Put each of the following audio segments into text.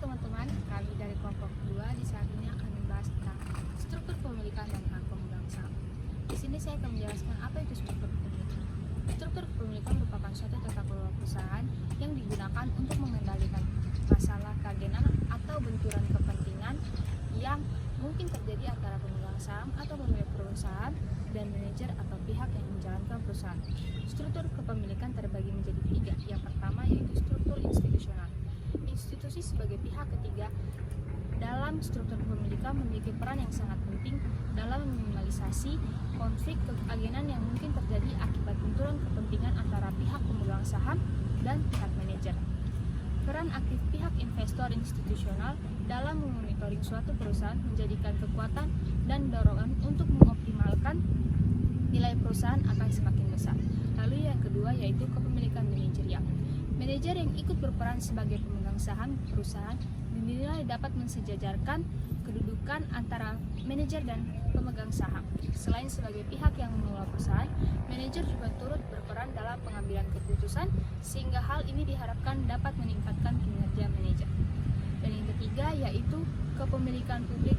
teman-teman, kami dari kelompok 2 di saat ini akan membahas tentang struktur kepemilikan dan hak pemegang saham. Di sini saya akan menjelaskan apa itu struktur kepemilikan. Struktur kepemilikan merupakan suatu tata kelola perusahaan yang digunakan untuk mengendalikan masalah keagenan atau benturan kepentingan yang mungkin terjadi antara pemegang saham atau pemilik perusahaan dan manajer atau pihak yang menjalankan perusahaan. Struktur kepemilikan terbagi menjadi 3. Yang pertama yaitu struktur institusional. Institusi sebagai pihak ketiga dalam struktur kepemilikan memiliki peran yang sangat penting dalam meminimalisasi konflik keagenan yang mungkin terjadi akibat benturan kepentingan antara pihak pemegang saham dan pihak manajer. Peran aktif pihak investor institusional dalam memonitoring suatu perusahaan menjadikan kekuatan dan dorongan untuk mengoptimalkan nilai perusahaan akan semakin besar. Lalu yang kedua yaitu kepemilikan manajerial. Manajer yang ikut berperan sebagai pemegang saham perusahaan dinilai dapat mensejajarkan kedudukan antara manajer dan pemegang saham. Selain sebagai pihak yang mengelola perusahaan, manajer juga turut berperan dalam pengambilan keputusan sehingga hal ini diharapkan dapat meningkatkan kinerja manajer. Dan yang ketiga yaitu kepemilikan publik.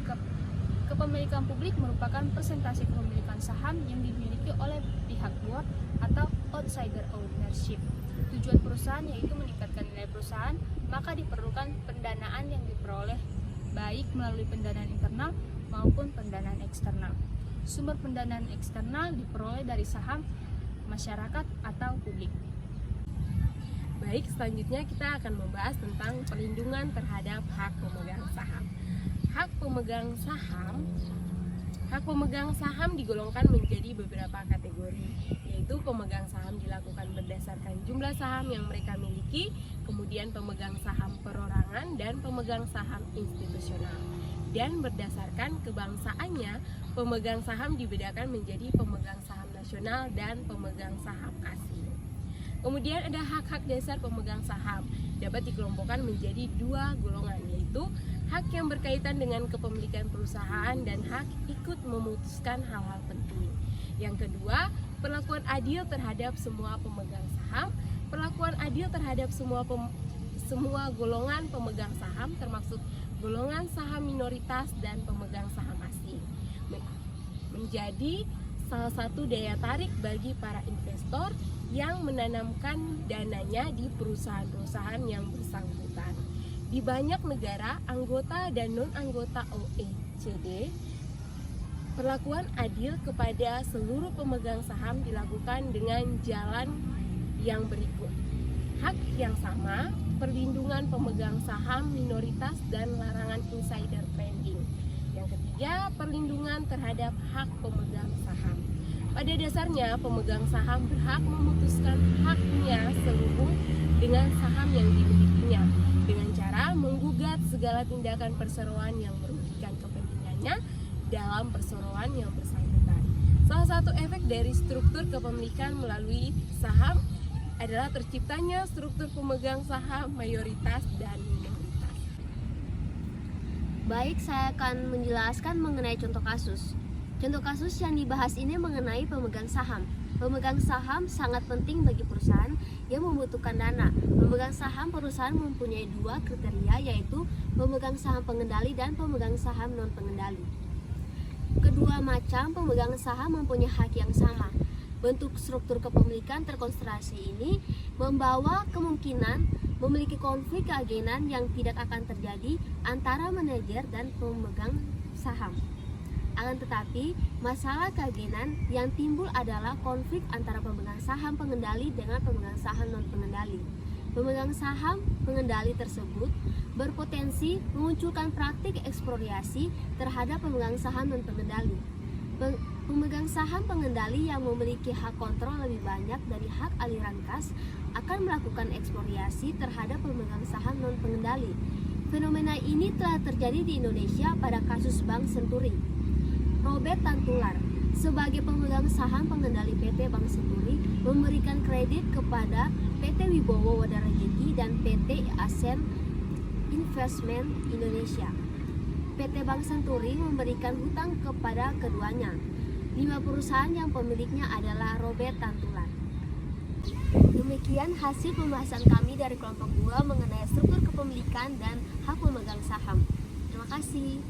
Kepemilikan publik merupakan presentasi kepemilikan saham yang dimiliki oleh pihak luar atau outsider ownership. Tujuan perusahaan yaitu meningkatkan nilai perusahaan, maka diperlukan pendanaan yang diperoleh baik melalui pendanaan internal maupun pendanaan eksternal. Sumber pendanaan eksternal diperoleh dari saham, masyarakat, atau publik. Baik, selanjutnya kita akan membahas tentang perlindungan terhadap hak pemegang saham. Hak pemegang saham digolongkan menjadi beberapa kategori, yaitu pemegang saham dilakukan berdasarkan jumlah saham yang mereka miliki, kemudian pemegang saham perorangan dan pemegang saham institusional. Dan berdasarkan kebangsaannya, pemegang saham dibedakan menjadi pemegang saham nasional dan pemegang saham asing. Kemudian ada hak-hak dasar pemegang saham, dapat dikelompokkan menjadi 2 golongan, yaitu hak yang berkaitan dengan kepemilikan perusahaan dan hak ikut memutuskan hal-hal penting. Yang kedua, perlakuan adil terhadap semua pemegang saham. Perlakuan adil terhadap semua golongan pemegang saham termasuk golongan saham minoritas dan pemegang saham asing menjadi salah satu daya tarik bagi para investor yang menanamkan dananya di perusahaan-perusahaan yang bersangkutan. Di banyak negara, anggota dan non-anggota OECD, perlakuan adil kepada seluruh pemegang saham dilakukan dengan jalan yang berikut. Hak yang sama, perlindungan pemegang saham minoritas dan larangan insider trading. Yang ketiga, perlindungan terhadap hak pemegang saham. Pada dasarnya, pemegang saham berhak memutuskan haknya sehubung dengan saham yang dimilikinya dengan cara menggugat segala tindakan perseroan yang merugikan kepentingannya dalam perseroan yang bersangkutan. Salah satu efek dari struktur kepemilikan melalui saham adalah terciptanya struktur pemegang saham mayoritas dan minoritas. Baik, saya akan menjelaskan mengenai contoh kasus. Contoh kasus yang dibahas ini mengenai pemegang saham. Pemegang saham sangat penting bagi perusahaan yang membutuhkan dana. Pemegang saham perusahaan mempunyai 2 kriteria, yaitu pemegang saham pengendali dan pemegang saham non-pengendali. Kedua macam pemegang saham mempunyai hak yang sama. Bentuk struktur kepemilikan terkonsentrasi ini membawa kemungkinan memiliki konflik keagenan yang tidak akan terjadi antara manajer dan pemegang saham. Akan tetapi, masalah keagenan yang timbul adalah konflik antara pemegang saham pengendali dengan pemegang saham non-pengendali. Pemegang saham pengendali tersebut berpotensi memunculkan praktik ekspropriasi terhadap pemegang saham non-pengendali. Pemegang saham pengendali yang memiliki hak kontrol lebih banyak dari hak aliran kas akan melakukan ekspropriasi terhadap pemegang saham non-pengendali. Fenomena ini telah terjadi di Indonesia pada kasus Bank Senturi. Robert Tantular sebagai pemegang saham pengendali PT Bank Senturi memberikan kredit kepada PT Wibowo Wadarajeki dan PT Asen Investment Indonesia. PT Bank Senturi memberikan hutang kepada keduanya. 5 perusahaan yang pemiliknya adalah Robert Tantular. Demikian hasil pembahasan kami dari kelompok 2 mengenai struktur kepemilikan dan hak pemegang pemegang saham. Terima kasih.